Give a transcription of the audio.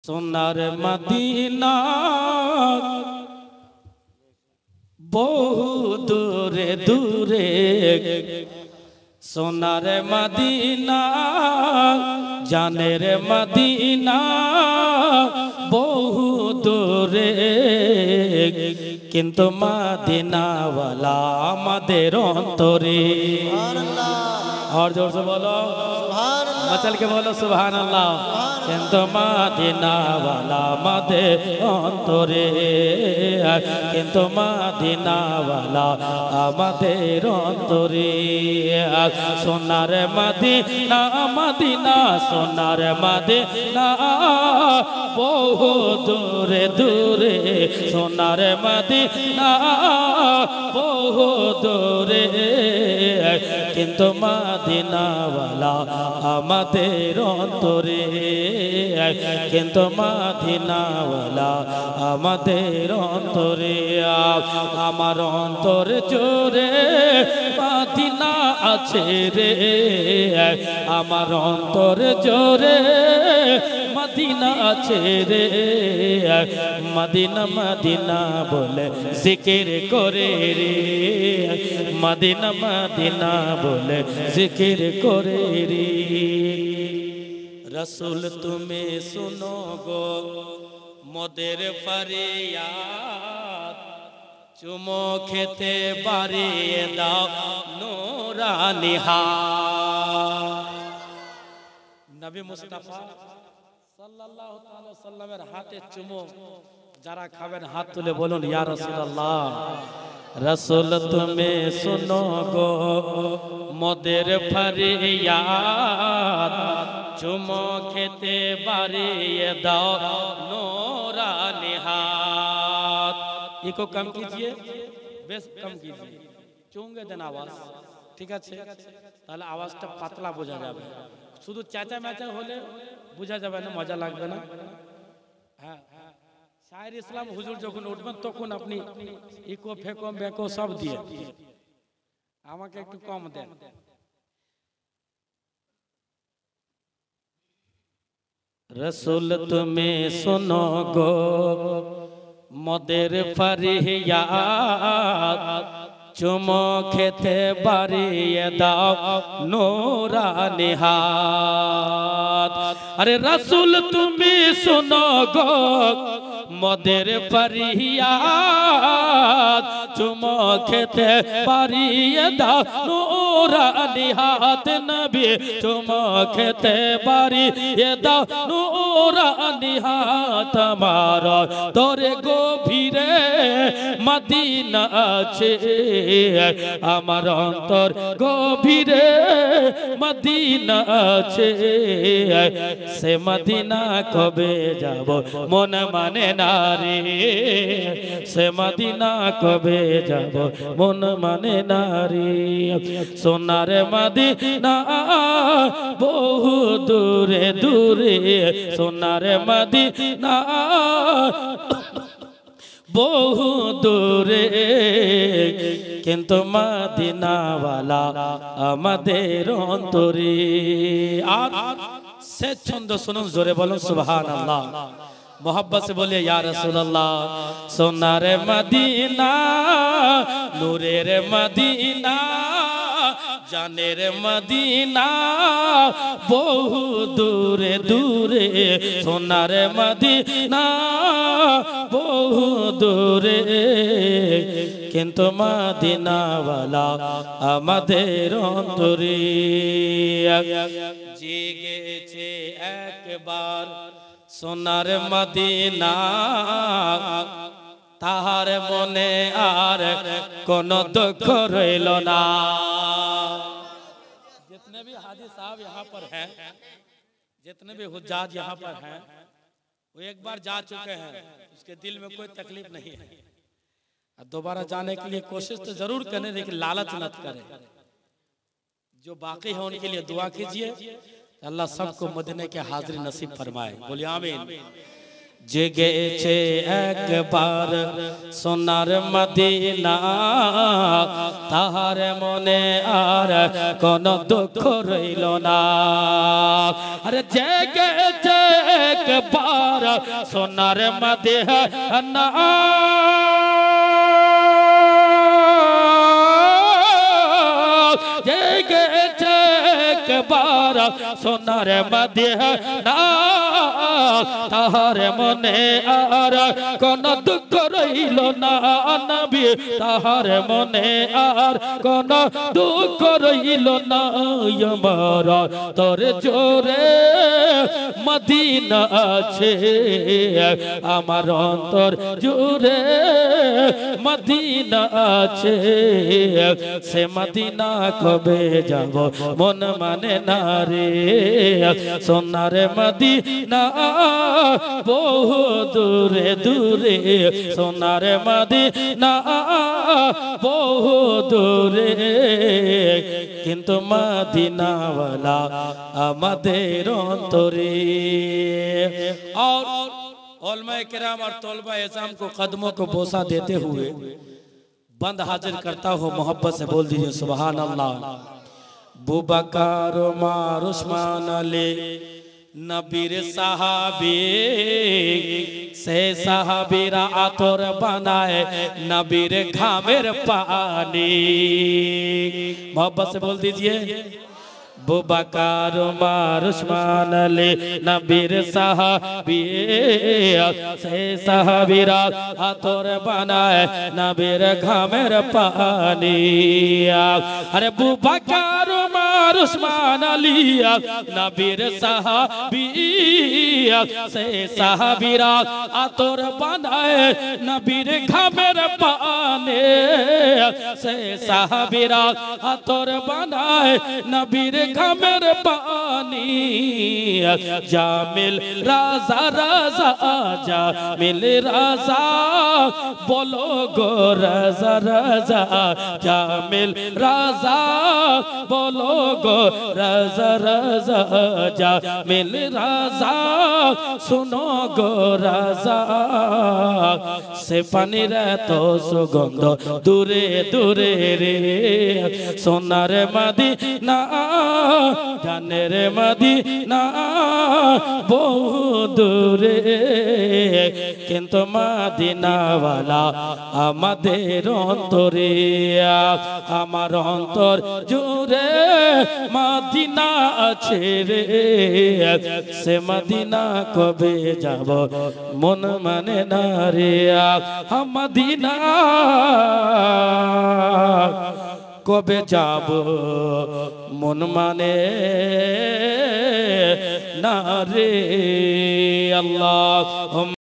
সোনার মদিনা বহু দূরে দূরে, সোনার মদিনা জানের মদিনা বহু দূরে, কিন্তু মদিনাওয়ালা আমাদের অন্তরে। और जोर से बोलो मचल के बोलो सुभान अल्लाह। किंतु मदीना वाला मदे अंतरे, किंतु मदीना वाला আমাদের অন্তরে। সোনার মদিনা মদিনা সোনার মদিনা বহু দূরে দূরে, সোনার মদিনা বহু দূরে, কিন্তু মদিনাওয়ালা আমাদের অন্তরে, কিন্তু মদিনাওয়ালা আমাদের অন্তরে। আমার অন্তর জোরে মদিনা আছে রে, আমার অন্তর জোরে মদিনা আছে রে। মদিনা মদিনা বলে জিকির করে রে, মদিনা মদিনা বলে জিকির করে রে। রসুল তুমি শুনো গো মোদের ফরিয়াদ, চুমো খেতে বাড়িয়ে দাও নূরানি হাত। নবী মুস্তাফা সাল্লাল্লাহু তাআলা সাল্লামের হাতে চুমো যারা খাবেন হাত তুলে বলুন ইয়া রাসূলুল্লাহ। রসুল তুমি শুনো গো মোদের ফরিয়াদ, চুমো খেতে বাড়িয়ে দাও নূরানি हाथ। इको कम कीजिए, बेस कम कीजिए, चुंगे देना आवाज ठीक আছে, তাহলে আওয়াজটা পাতলা বোঝা যাবে। শুধু চেঁচা মেচা হলে বোঝা যাবে না, মজা লাগবে না। হ্যাঁ, শায়ের ইসলাম হুজুর যখন উঠবেন তখন আপনি ইকো ফেকো বেকো সব দিয়ে আমাকে একটু কম দেন। রসুল তুমি শোনো গো মোদের ফরিয়াদ, চুমো খেতে বাড়িয়ে দাও নূরানি হাত। আরে রসুল তুমি শোনো গো মোদের ফরিয়াদ, চুমো খেতে বাড়িয়ে দাও নূরানি হাত। নবী চুমো খেতে বাড়িয়ে দাও নূরানি হাত। আমার তোরে গভীরে মদিনা আছে, আমার অন্তর গভীরে মদিনা আছে। সে মদিনা কবে যাব মন মানে না রে, সে মদিনা কবে যাব মন মানে না রে। সোনার মদিনা বহু দূরে দূরে, সোনার মদিনা বহু দূরে, কিন্তু মদিনাওয়ালা আমাদের অন্তরে। আর সে ছন্দ শুনুন, জোরে বলুন সুবহানাল্লাহ। मोहब्बत से बोलिए या रसूल अल्लाह। सोनार मदीना नूरेर मदीना জানের মদিনা বহু দূরে দূরে, সোনার মদিনা বহু দূরে, কিন্তু মদিনাওয়ালা আমাদের অন্তরে। জেগেছে একবার সোনার মদিনা, তাহার মনে আর কোন দুঃখ রইল না। जितने भी हाजी साहब यहाँ पर हैं, जितने भी हुज्जाज यहाँ पर हैं, वो एक बार जा चुके हैं, उसके दिल में कोई तकलीफ नहीं है। दोबारा जाने के लिए कोशिश तो जरूर करें, लेकिन लालच मत करें। जो बाकी है उनके लिए दुआ कीजिए, अल्लाह सबको मदीने के हाजिरी नसीब फरमाए। बोलिए आमीन। জেগেছে একবার সোনার মদিনা, তাহার মনে আর কোন দুঃখ রইল না। আরে জেগেছে बार सोनार मदीना জেগেছে একবার সোনার মদীনা তাহার মনে আর কোন দুঃখ রইল না নবী তাহার মনে আর কোন দুঃখ রইল না আমার তোর জোরে মদিনা আছে আমার অন্তর জুড়ে মদিনা আছে সে মদিনা কবে যাব মন মানে না রে সোনার মদিনা বহু দূরে দূরে সোনার মদিনা বহু দূরে কিন্তু মদিনাওয়ালা আমাদের অন্তরে। और उलमाए किराम और तलबा इज़ाम को कदमों को बोसा देते हुए बंद हाजिर करता हूँ, मोहब्बत से बोल दीजिए सुभान अल्लाह। बुबकर उमर उस्मान अली नबीर साहबी से साहबीरा आतोर बनाए नबीर घामेर पानी। मोहब्बत से बोल दीजिए बुबकर उमर उस्मान अली नबीर साहबी से साहबीरा आतोर बनाए नबीर घामेर पानी। अरे बुबकर उमर उस्मान अली नबीर साहबी से साहबीरा आतोर बनाए नबीर घामेर पानी से साहबीरा आतोर बनाए नबीर घामेर पानी। जामिल राजा राजा जामिल राजा बोलो गो राजा राजा जामिल राजा बोलो गो राजा राजा जामिल राजा सुनो गो राजा से पानी रे तो सुगंध दूरे दूरे रे सोनार मदीना জানের মদিনা বহু দূরে কিন্তু মদিনাওয়ালা আমাদের অন্তরে আমার অন্তর জুড়ে মদিনা আছে রে সে মদিনা কবে যাব মন মানে না রে মদিনা কবে যাব মন মানে না রে আল্লাহ।